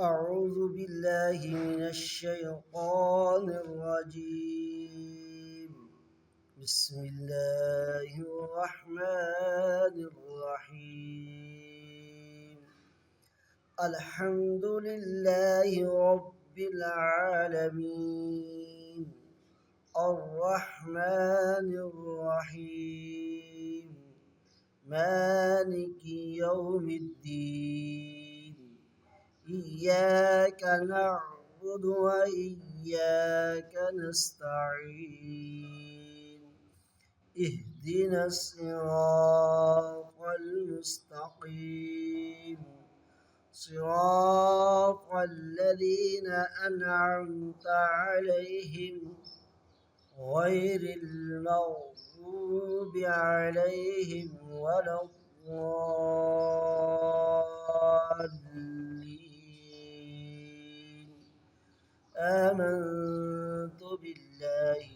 أعوذ بالله من الشيطان الرجيم. بسم الله الرحمن الرحيم. الحمد لله رب العالمين، الرحمن الرحيم، مالك يوم الدين. إياك نعبد وإياك نستعين. اهدنا الصراط المستقيم، صراط الذين أنعمت عليهم غير المغضوب عليهم ولا الضالين. آمنت بالله